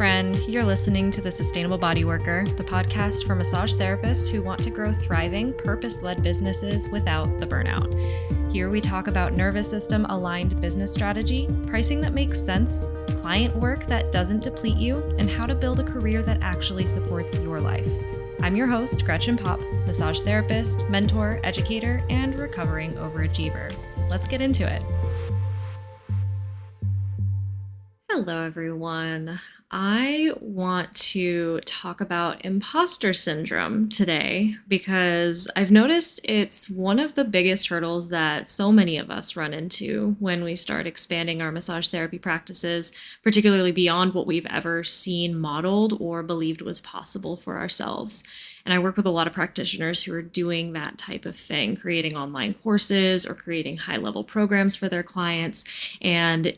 friend. You're listening to The Sustainable Body Worker, the podcast for massage therapists who want to grow thriving, purpose-led businesses without the burnout. Here we talk about nervous system aligned business strategy, pricing that makes sense, client work that doesn't deplete you, and how to build a career that actually supports your life. I'm your host, Gretchen Pop, massage therapist, mentor, educator, and recovering overachiever. Let's get into it. Hello, everyone. I want to talk about imposter syndrome today because I've noticed it's one of the biggest hurdles that so many of us run into when we start expanding our massage therapy practices, particularly beyond what we've ever seen modeled or believed was possible for ourselves. And I work with a lot of practitioners who are doing that type of thing, creating online courses or creating high-level programs for their clients. And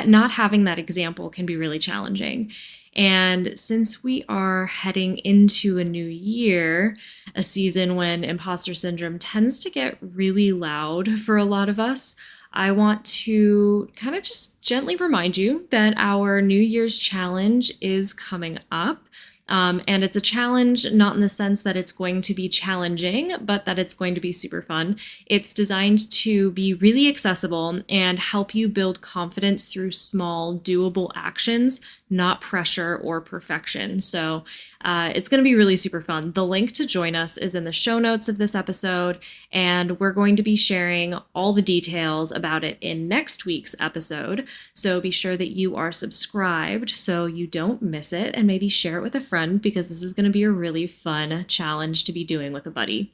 not having that example can be really challenging. And since we are heading into a new year, a season when imposter syndrome tends to get really loud for a lot of us, I want to kind of just gently remind you that our New Year's challenge is coming up. And it's a challenge, not in the sense that it's going to be challenging, but that it's going to be super fun. It's designed to be really accessible and help you build confidence through small, doable actions, not pressure or perfection. So it's going to be really super fun. The link to join us is in the show notes of this episode, and we're going to be sharing all the details about it in next week's episode. So be sure that you are subscribed so you don't miss it, and maybe share it with a friend because this is going to be a really fun challenge to be doing with a buddy.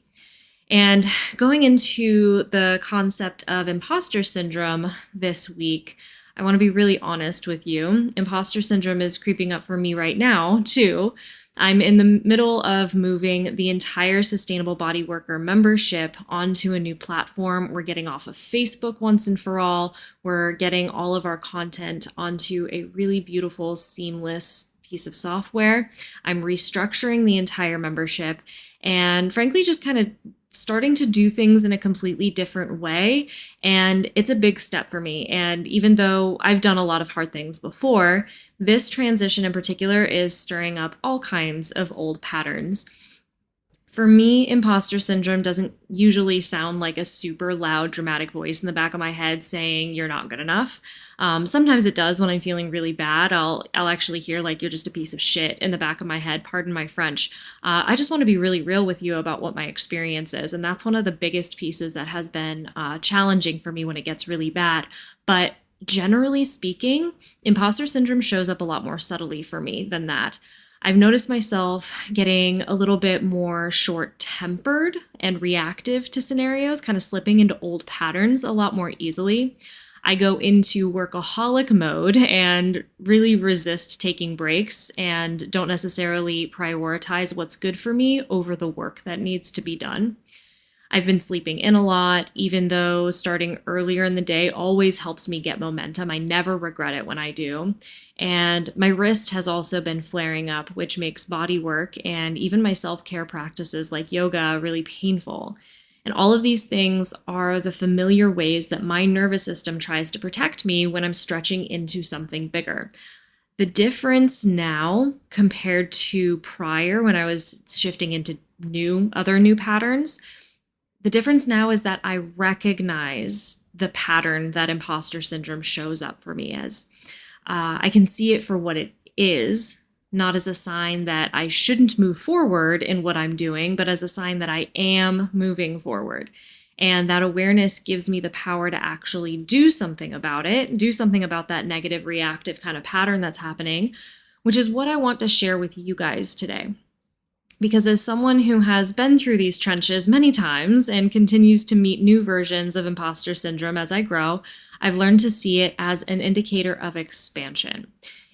And going into the concept of imposter syndrome this week, I want to be really honest with you. Imposter syndrome is creeping up for me right now, too. I'm in the middle of moving the entire Sustainable Body Worker membership onto a new platform. We're getting off of Facebook once and for all. We're getting all of our content onto a really beautiful, seamless piece of software. I'm restructuring the entire membership and frankly, just kind of starting to do things in a completely different way. And it's a big step for me. And even though I've done a lot of hard things before, this transition in particular is stirring up all kinds of old patterns. For me, imposter syndrome doesn't usually sound like a super loud, dramatic voice in the back of my head saying you're not good enough. Sometimes it does when I'm feeling really bad. I'll actually hear like you're just a piece of shit in the back of my head. Pardon my French. I just want to be really real with you about what my experience is. And that's one of the biggest pieces that has been challenging for me when it gets really bad. But generally speaking, imposter syndrome shows up a lot more subtly for me than that. I've noticed myself getting a little bit more short-tempered and reactive to scenarios, kind of slipping into old patterns a lot more easily. I go into workaholic mode and really resist taking breaks and don't necessarily prioritize what's good for me over the work that needs to be done. I've been sleeping in a lot, even though starting earlier in the day always helps me get momentum. I never regret it when I do. And my wrist has also been flaring up, which makes body work and even my self-care practices like yoga really painful. And all of these things are the familiar ways that my nervous system tries to protect me when I'm stretching into something bigger. The difference now compared to prior when I was shifting into other new patterns, the difference now is that I recognize the pattern that imposter syndrome shows up for me as. I can see it for what it is, not as a sign that I shouldn't move forward in what I'm doing, but as a sign that I am moving forward. And that awareness gives me the power to actually do something about it, do something about that negative reactive kind of pattern that's happening, which is what I want to share with you guys today. Because as someone who has been through these trenches many times and continues to meet new versions of imposter syndrome as I grow, I've learned to see it as an indicator of expansion.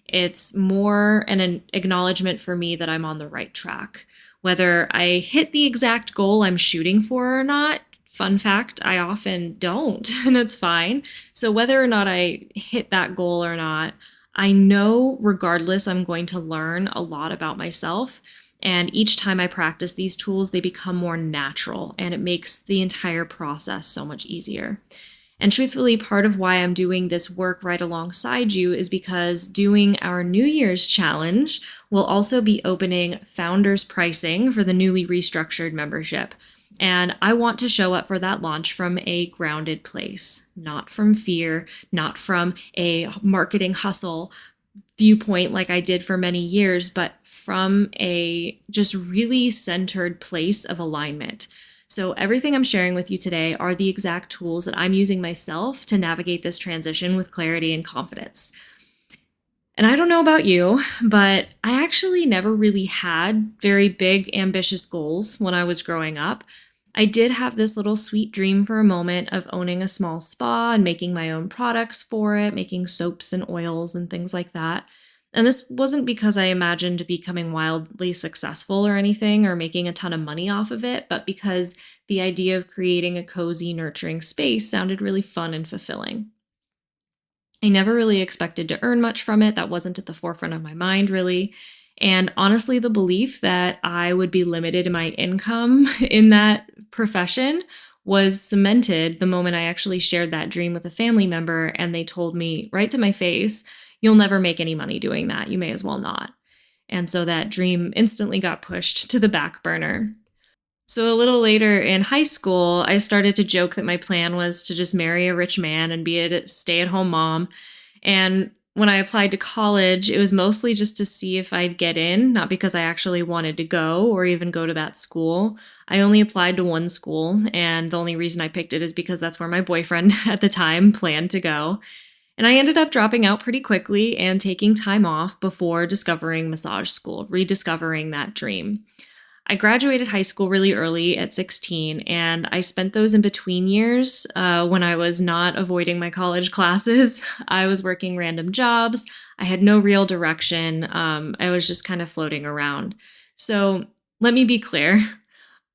It's more an acknowledgement for me that I'm on the right track. Whether I hit the exact goal I'm shooting for or not, fun fact, I often don't, and that's fine. So whether or not I hit that goal or not, I know regardless I'm going to learn a lot about myself. And each time I practice these tools, they become more natural and it makes the entire process so much easier. And truthfully, part of why I'm doing this work right alongside you is because doing our New Year's challenge will also be opening founders pricing for the newly restructured membership. And I want to show up for that launch from a grounded place, not from fear, not from a marketing hustle viewpoint like I did for many years, but from a just really centered place of alignment. So, everything I'm sharing with you today are the exact tools that I'm using myself to navigate this transition with clarity and confidence. And I don't know about you, but I actually never really had very big, ambitious goals when I was growing up. I did have this little sweet dream for a moment of owning a small spa and making my own products for it, making soaps and oils and things like that. And this wasn't because I imagined becoming wildly successful or anything or making a ton of money off of it, but because the idea of creating a cozy, nurturing space sounded really fun and fulfilling. I never really expected to earn much from it. That wasn't at the forefront of my mind, really. And honestly, the belief that I would be limited in my income in that profession was cemented the moment I actually shared that dream with a family member and they told me right to my face, "You'll never make any money doing that. You may as well not." And so that dream instantly got pushed to the back burner. So a little later in high school, I started to joke that my plan was to just marry a rich man and be a stay-at-home mom. And when I applied to college, it was mostly just to see if I'd get in, not because I actually wanted to go or even go to that school. I only applied to one school, and the only reason I picked it is because that's where my boyfriend at the time planned to go. And I ended up dropping out pretty quickly and taking time off before discovering massage school, rediscovering that dream. I graduated high school really early at 16, and I spent those in between years when I was not avoiding my college classes. I was working random jobs. I had no real direction. I was just kind of floating around. So let me be clear.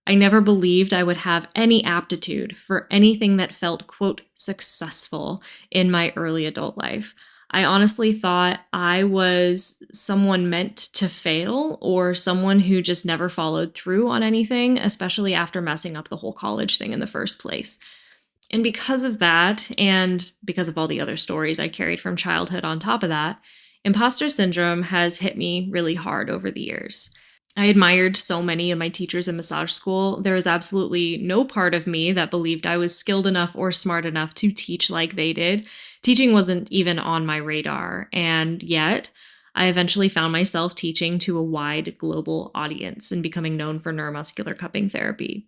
I never believed I would have any aptitude for anything that felt, quote, successful in my early adult life. I honestly thought I was someone meant to fail or someone who just never followed through on anything, especially after messing up the whole college thing in the first place. And because of that, and because of all the other stories I carried from childhood on top of that, imposter syndrome has hit me really hard over the years. I admired so many of my teachers in massage school. There was absolutely no part of me that believed I was skilled enough or smart enough to teach like they did. Teaching wasn't even on my radar. And yet, I eventually found myself teaching to a wide global audience and becoming known for neuromuscular cupping therapy.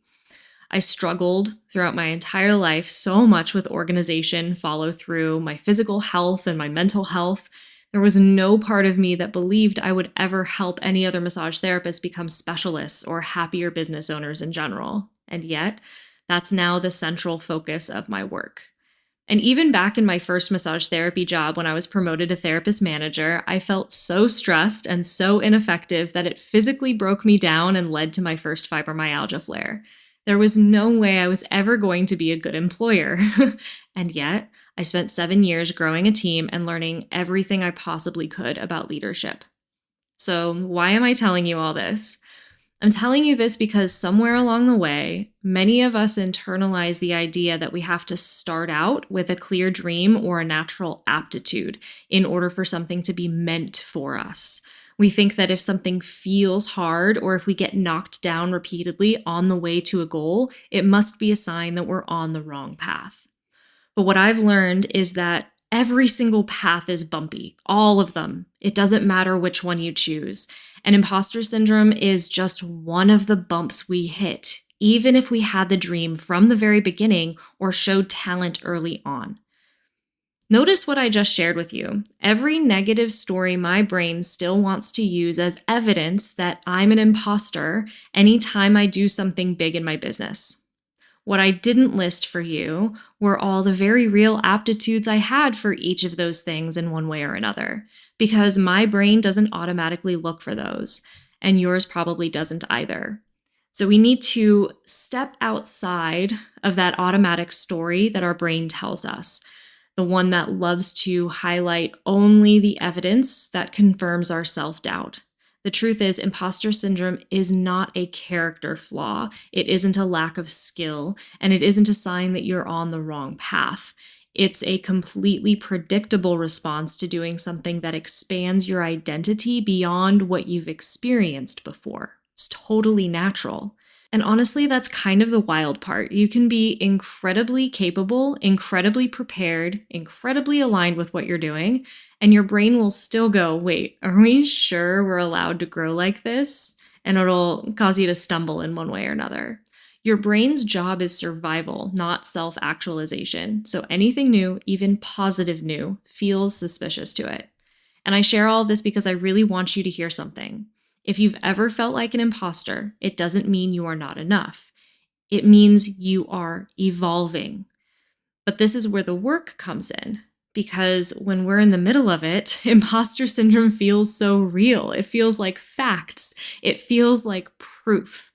I struggled throughout my entire life so much with organization, follow through, my physical health, and my mental health. There was no part of me that believed I would ever help any other massage therapists become specialists or happier business owners in general. And yet, that's now the central focus of my work. And even back in my first massage therapy job, when I was promoted to therapist manager, I felt so stressed and so ineffective that it physically broke me down and led to my first fibromyalgia flare. There was no way I was ever going to be a good employer. And yet, I spent 7 years growing a team and learning everything I possibly could about leadership. So, why am I telling you all this? I'm telling you this because somewhere along the way, many of us internalize the idea that we have to start out with a clear dream or a natural aptitude in order for something to be meant for us. We think that if something feels hard or if we get knocked down repeatedly on the way to a goal, it must be a sign that we're on the wrong path. But what I've learned is that every single path is bumpy, all of them. It doesn't matter which one you choose. And imposter syndrome is just one of the bumps we hit, even if we had the dream from the very beginning or showed talent early on. Notice what I just shared with you. Every negative story my brain still wants to use as evidence that I'm an imposter anytime I do something big in my business. What I didn't list for you were all the very real aptitudes I had for each of those things in one way or another, because my brain doesn't automatically look for those, and yours probably doesn't either. So we need to step outside of that automatic story that our brain tells us, the one that loves to highlight only the evidence that confirms our self-doubt. The truth is, imposter syndrome is not a character flaw. It isn't a lack of skill, and it isn't a sign that you're on the wrong path. It's a completely predictable response to doing something that expands your identity beyond what you've experienced before. It's totally natural. And honestly, that's kind of the wild part. You can be incredibly capable, incredibly prepared, incredibly aligned with what you're doing, and your brain will still go, wait, are we sure we're allowed to grow like this? And it'll cause you to stumble in one way or another. Your brain's job is survival, not self-actualization. So anything new, even positive new, feels suspicious to it. And I share all of this because I really want you to hear something. If you've ever felt like an imposter, it doesn't mean you are not enough. It means you are evolving. But this is where the work comes in. Because when we're in the middle of it, imposter syndrome feels so real. It feels like facts. It feels like proof.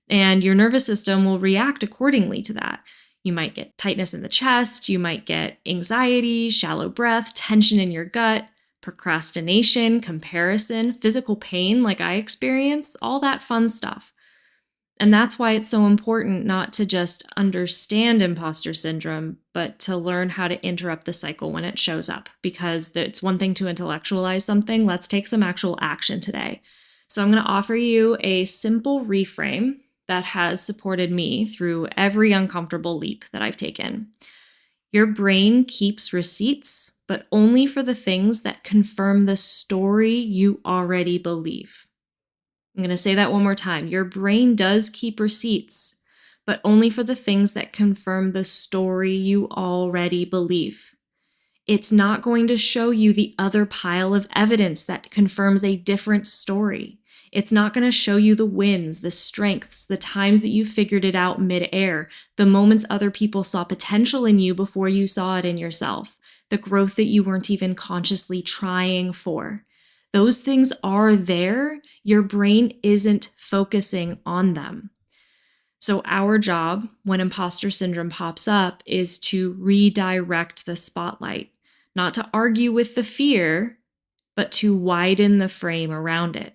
And your nervous system will react accordingly to that. You might get tightness in the chest, you might get anxiety, shallow breath, tension in your gut, procrastination, comparison, physical pain like I experience, all that fun stuff. And that's why it's so important not to just understand imposter syndrome, but to learn how to interrupt the cycle when it shows up. Because it's one thing to intellectualize something, let's take some actual action today. So I'm going to offer you a simple reframe that has supported me through every uncomfortable leap that I've taken. Your brain keeps receipts, but only for the things that confirm the story you already believe. I'm going to say that one more time. Your brain does keep receipts, but only for the things that confirm the story you already believe. It's not going to show you the other pile of evidence that confirms a different story. It's not going to show you the wins, the strengths, the times that you figured it out midair, the moments other people saw potential in you before you saw it in yourself, the growth that you weren't even consciously trying for. Those things are there. Your brain isn't focusing on them. So our job when imposter syndrome pops up is to redirect the spotlight, not to argue with the fear, but to widen the frame around it.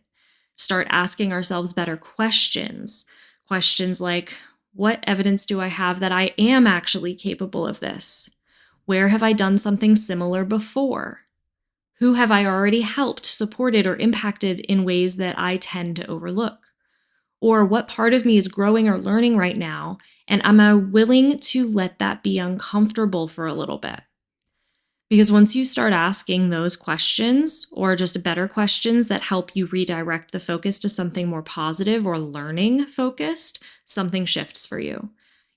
Start asking ourselves better questions. Questions like, what evidence do I have that I am actually capable of this? Where have I done something similar before? Who have I already helped, supported, or impacted in ways that I tend to overlook? Or what part of me is growing or learning right now, and am I willing to let that be uncomfortable for a little bit? Because once you start asking those questions, or just better questions that help you redirect the focus to something more positive or learning focused, something shifts for you.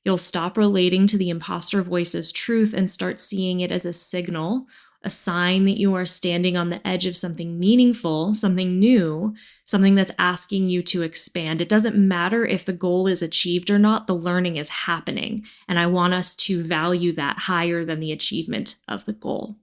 You'll stop relating to the imposter voice's truth and start seeing it as a signal, a sign that you are standing on the edge of something meaningful, something new, something that's asking you to expand. It doesn't matter if the goal is achieved or not, the learning is happening. And I want us to value that higher than the achievement of the goal.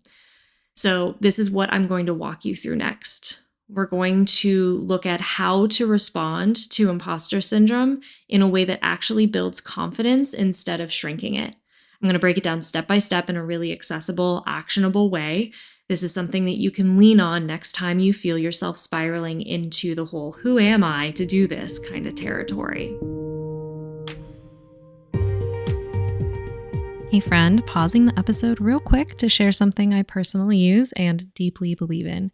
So this is what I'm going to walk you through next. We're going to look at how to respond to imposter syndrome in a way that actually builds confidence instead of shrinking it. I'm going to break it down step by step in a really accessible, actionable way. This is something that you can lean on next time you feel yourself spiraling into the whole "who am I to do this" kind of territory. Hey friend, pausing the episode real quick to share something I personally use and deeply believe in.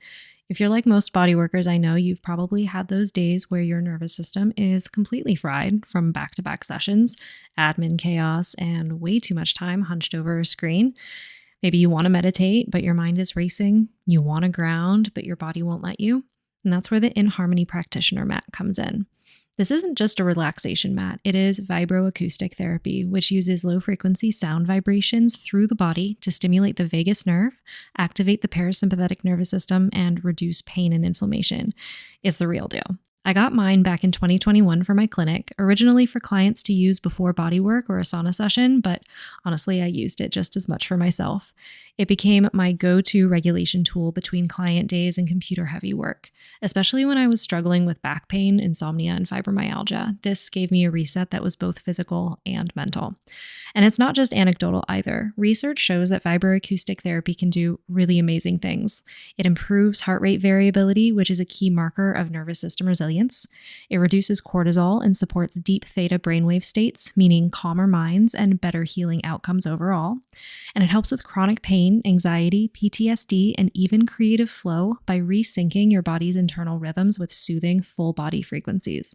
If you're like most body workers I know, you've probably had those days where your nervous system is completely fried from back-to-back sessions, admin chaos, and way too much time hunched over a screen. Maybe you want to meditate, but your mind is racing. You want to ground, but your body won't let you. And that's where the In Harmony Practitioner mat comes in. This isn't just a relaxation mat. It is vibroacoustic therapy, which uses low-frequency sound vibrations through the body to stimulate the vagus nerve, activate the parasympathetic nervous system, and reduce pain and inflammation. It's the real deal. I got mine back in 2021 for my clinic, originally for clients to use before body work or a sauna session, but honestly, I used it just as much for myself. It became my go-to regulation tool between client days and computer-heavy work, especially when I was struggling with back pain, insomnia, and fibromyalgia. This gave me a reset that was both physical and mental. And it's not just anecdotal either. Research shows that vibroacoustic therapy can do really amazing things. It improves heart rate variability, which is a key marker of nervous system resilience. It reduces cortisol and supports deep theta brainwave states, meaning calmer minds and better healing outcomes overall. And it helps with chronic pain, anxiety, PTSD, and even creative flow by resyncing your body's internal rhythms with soothing full body frequencies.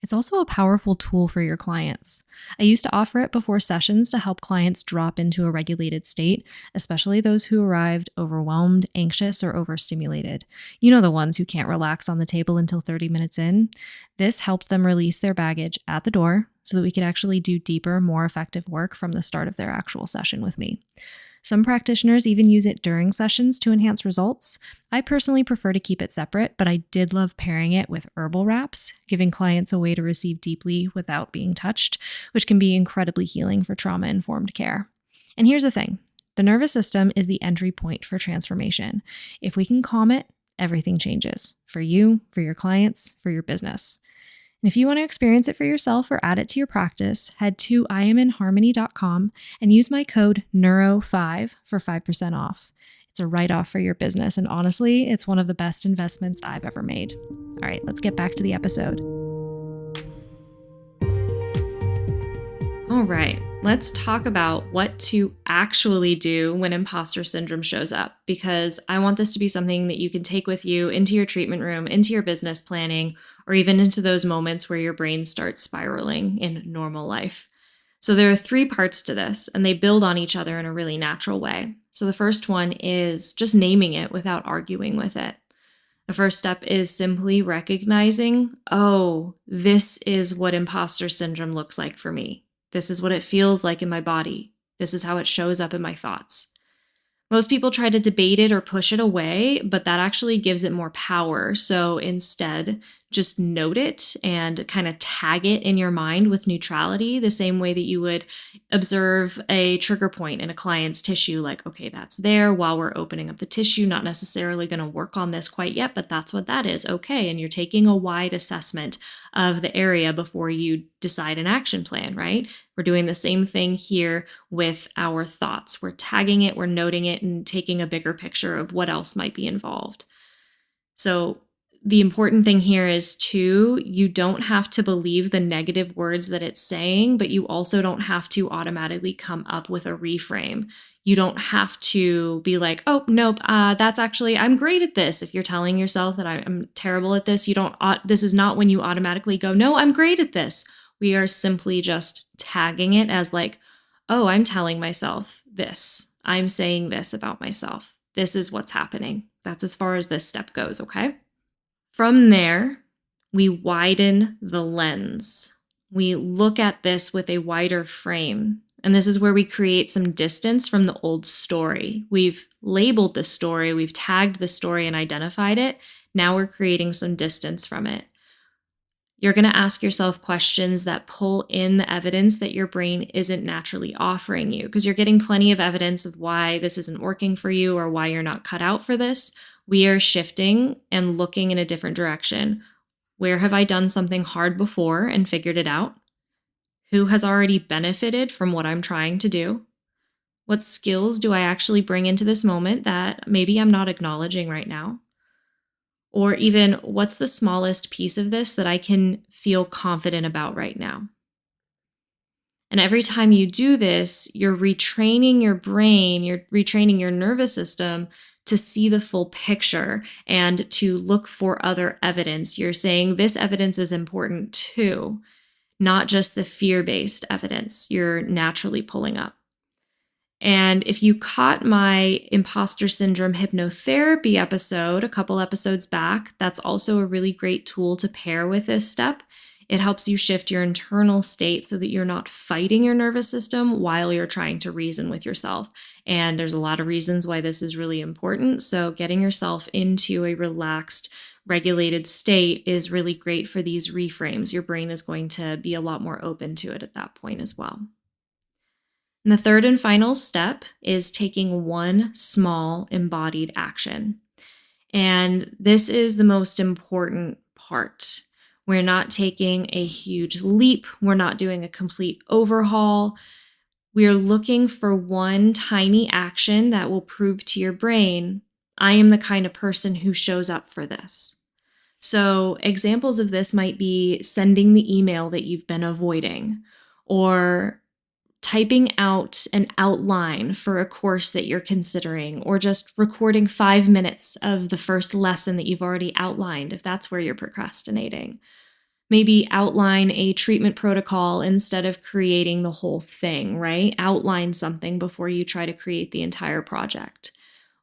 It's also a powerful tool for your clients. I used to offer it before sessions to help clients drop into a regulated state, especially those who arrived overwhelmed, anxious, or overstimulated. You know, the ones who can't relax on the table until 30 minutes in. This helped them release their baggage at the door so that we could actually do deeper, more effective work from the start of their actual session with me. Some practitioners even use it during sessions to enhance results. I personally prefer to keep it separate, but I did love pairing it with herbal wraps, giving clients a way to receive deeply without being touched, which can be incredibly healing for trauma-informed care. And here's the thing. The nervous system is the entry point for transformation. If we can calm it, everything changes. For you, for your clients, for your business. And if you want to experience it for yourself or add it to your practice, head to iaminharmony.com and use my code NEURO5 for 5% off. It's a write-off for your business, and honestly, it's one of the best investments I've ever made. All right, let's get back to the episode. All right, let's talk about what to actually do when imposter syndrome shows up, because I want this to be something that you can take with you into your treatment room, into your business planning, or even into those moments where your brain starts spiraling in normal life. So there are 3 parts to this, and they build on each other in a really natural way. So the first one is just naming it without arguing with it. The first step is simply recognizing, oh, this is what imposter syndrome looks like for me. This is what it feels like in my body. This is how it shows up in my thoughts. Most people try to debate it or push it away, but that actually gives it more power. So instead, just note it and kind of tag it in your mind with neutrality, the same way that you would observe a trigger point in a client's tissue, like, okay, that's there while we're opening up the tissue, not necessarily going to work on this quite yet, but that's what that is. Okay. And you're taking a wide assessment of the area before you decide an action plan, right? We're doing the same thing here with our thoughts. We're tagging it, we're noting it, and taking a bigger picture of what else might be involved. So the important thing here is too, you don't have to believe the negative words that it's saying, but you also don't have to automatically come up with a reframe. You don't have to be like, oh, nope, that's actually, I'm great at this. If you're telling yourself that I'm terrible at this, this is not when you automatically go, no, I'm great at this. We are simply just tagging it as like, oh, I'm telling myself this. I'm saying this about myself. This is what's happening. That's as far as this step goes, okay? From there, we widen the lens. We look at this with a wider frame. And this is where we create some distance from the old story. We've labeled the story, we've tagged the story and identified it. Now we're creating some distance from it. You're going to ask yourself questions that pull in the evidence that your brain isn't naturally offering you, because you're getting plenty of evidence of why this isn't working for you or why you're not cut out for this. We are shifting and looking in a different direction. Where have I done something hard before and figured it out? Who has already benefited from what I'm trying to do? What skills do I actually bring into this moment that maybe I'm not acknowledging right now? Or even, what's the smallest piece of this that I can feel confident about right now? And every time you do this, you're retraining your brain, you're retraining your nervous system to see the full picture and to look for other evidence. You're saying this evidence is important too, not just the fear-based evidence you're naturally pulling up. And if you caught my imposter syndrome hypnotherapy episode a couple episodes back, that's also a really great tool to pair with this step. It helps you shift your internal state so that you're not fighting your nervous system while you're trying to reason with yourself. And there's a lot of reasons why this is really important. So getting yourself into a relaxed, regulated state is really great for these reframes. Your brain is going to be a lot more open to it at that point as well. And the third and final step is taking one small embodied action. And this is the most important part. We're not taking a huge leap. We're not doing a complete overhaul. We're looking for one tiny action that will prove to your brain, I am the kind of person who shows up for this. So, examples of this might be sending the email that you've been avoiding, or typing out an outline for a course that you're considering, or just recording 5 minutes of the first lesson that you've already outlined, if that's where you're procrastinating. Maybe outline a treatment protocol instead of creating the whole thing, right? Outline something before you try to create the entire project.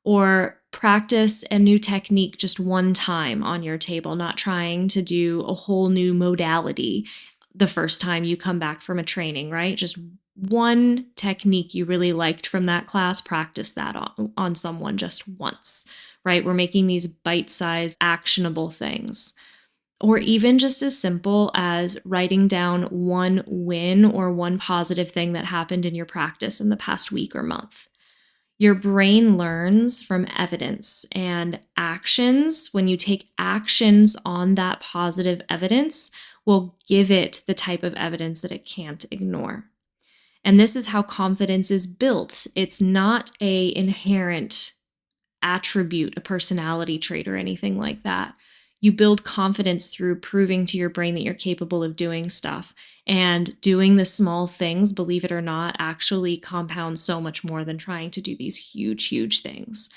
Or practice a new technique just one time on your table, not trying to do a whole new modality the first time you come back from a training, right? Just one technique you really liked from that class, practice that on someone just once, right? We're making these bite-sized, actionable things. Or even just as simple as writing down one win or one positive thing that happened in your practice in the past week or month. Your brain learns from evidence and actions. When you take actions on that positive evidence, will give it the type of evidence that it can't ignore. And this is how confidence is built. It's not an inherent attribute, a personality trait, or anything like that. You build confidence through proving to your brain that you're capable of doing stuff. And doing the small things, believe it or not, actually compounds so much more than trying to do these huge, huge things.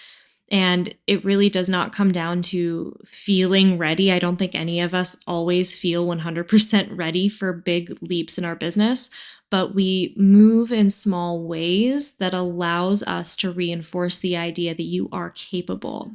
And it really does not come down to feeling ready. I don't think any of us always feel 100% ready for big leaps in our business, but we move in small ways that allows us to reinforce the idea that you are capable.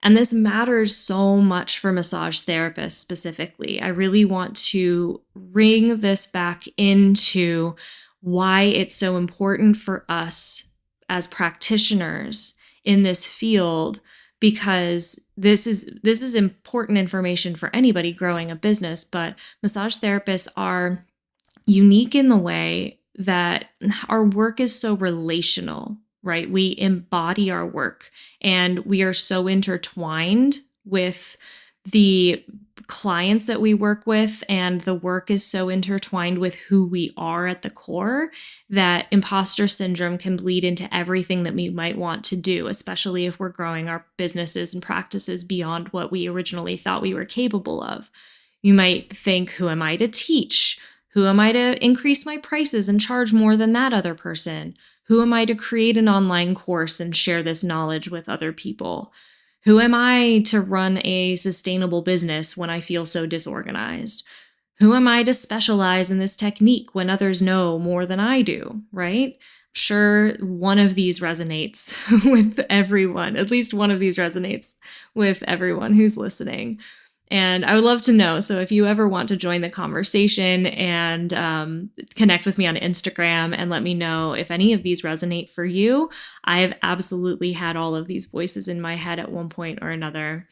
And this matters so much for massage therapists specifically. I really want to bring this back into why it's so important for us as practitioners in this field, because this is important information for anybody growing a business, but massage therapists are unique in the way that our work is so relational, right? We embody our work and we are so intertwined with the clients that we work with, and the work is so intertwined with who we are at the core that imposter syndrome can bleed into everything that we might want to do, especially if we're growing our businesses and practices beyond what we originally thought we were capable of. You might think, who am I to teach? Who am I to increase my prices and charge more than that other person? Who am I to create an online course and share this knowledge with other people? Who am I to run a sustainable business when I feel so disorganized? Who am I to specialize in this technique when others know more than I do, right? Sure, one of these resonates with everyone. At least one of these resonates with everyone who's listening. And I would love to know. So if you ever want to join the conversation and connect with me on Instagram and let me know if any of these resonate for you. I have absolutely had all of these voices in my head at one point or another.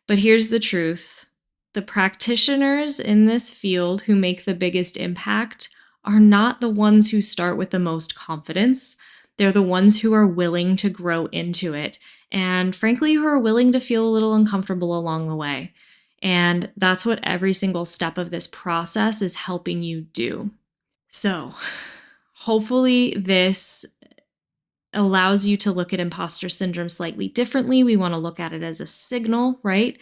But here's the truth. The practitioners in this field who make the biggest impact are not the ones who start with the most confidence. They're the ones who are willing to grow into it. And frankly, who are willing to feel a little uncomfortable along the way. And that's what every single step of this process is helping you do. So hopefully this allows you to look at imposter syndrome slightly differently. We want to look at it as a signal, right?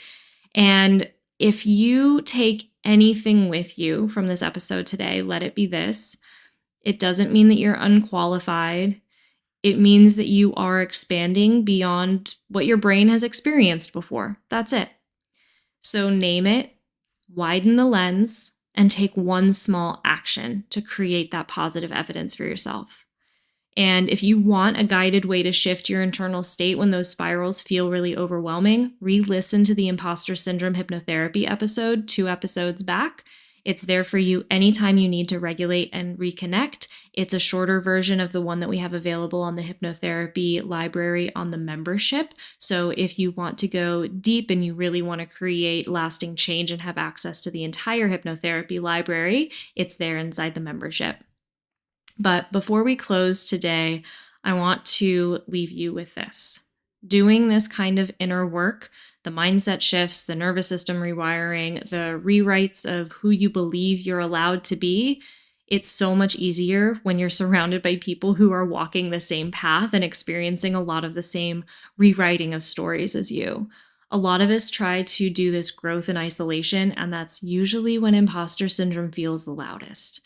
And if you take anything with you from this episode today, let it be this. It doesn't mean that you're unqualified. It means that you are expanding beyond what your brain has experienced before. That's it. So name it, widen the lens, and take one small action to create that positive evidence for yourself. And if you want a guided way to shift your internal state when those spirals feel really overwhelming, re-listen to the imposter syndrome hypnotherapy episode 2 episodes back. It's there for you anytime you need to regulate and reconnect. It's a shorter version of the one that we have available on the hypnotherapy library on the membership. So if you want to go deep and you really want to create lasting change and have access to the entire hypnotherapy library, it's there inside the membership. But before we close today, I want to leave you with this. Doing this kind of inner work, the mindset shifts, the nervous system rewiring, the rewrites of who you believe you're allowed to be, it's so much easier when you're surrounded by people who are walking the same path and experiencing a lot of the same rewriting of stories as you. A lot of us try to do this growth in isolation, and that's usually when imposter syndrome feels the loudest.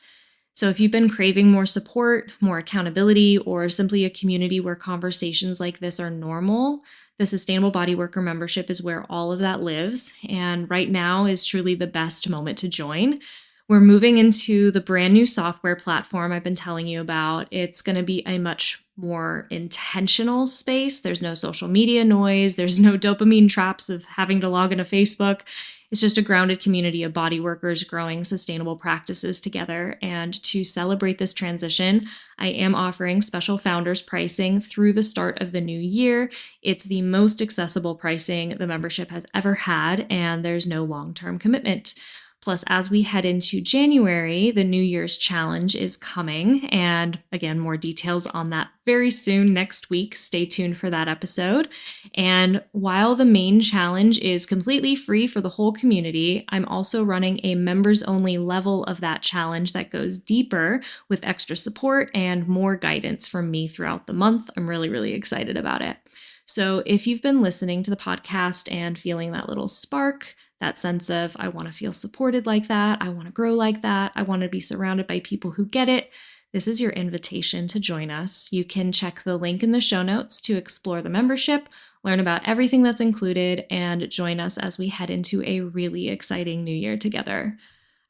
So, if you've been craving more support, more accountability, or simply a community where conversations like this are normal, the Sustainable Bodyworker membership is where all of that lives. And right now is truly the best moment to join. We're moving into the brand new software platform I've been telling you about. It's going to be a much more intentional space. There's no social media noise. There's no dopamine traps of having to log into Facebook. It's just a grounded community of body workers growing sustainable practices together. And to celebrate this transition, I am offering special founders pricing through the start of the new year. It's the most accessible pricing the membership has ever had, and there's no long-term commitment. Plus, as we head into January, the New Year's Challenge is coming. And again, more details on that very soon next week. Stay tuned for that episode. And while the main challenge is completely free for the whole community, I'm also running a members-only level of that challenge that goes deeper with extra support and more guidance from me throughout the month. I'm really, really excited about it. So if you've been listening to the podcast and feeling that little spark, that sense of, I want to feel supported like that, I want to grow like that, I want to be surrounded by people who get it, this is your invitation to join us. You can check the link in the show notes to explore the membership, learn about everything that's included, and join us as we head into a really exciting new year together.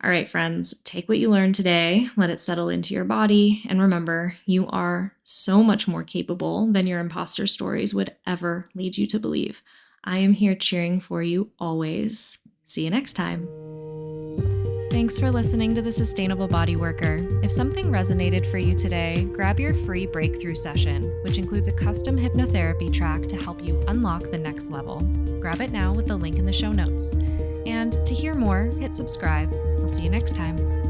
All right, friends, take what you learned today, let it settle into your body, and remember, you are so much more capable than your imposter stories would ever lead you to believe. I am here cheering for you always. See you next time. Thanks for listening to the Sustainable Bodyworker. If something resonated for you today, grab your free breakthrough session, which includes a custom hypnotherapy track to help you unlock the next level. Grab it now with the link in the show notes. And to hear more, hit subscribe. We'll see you next time.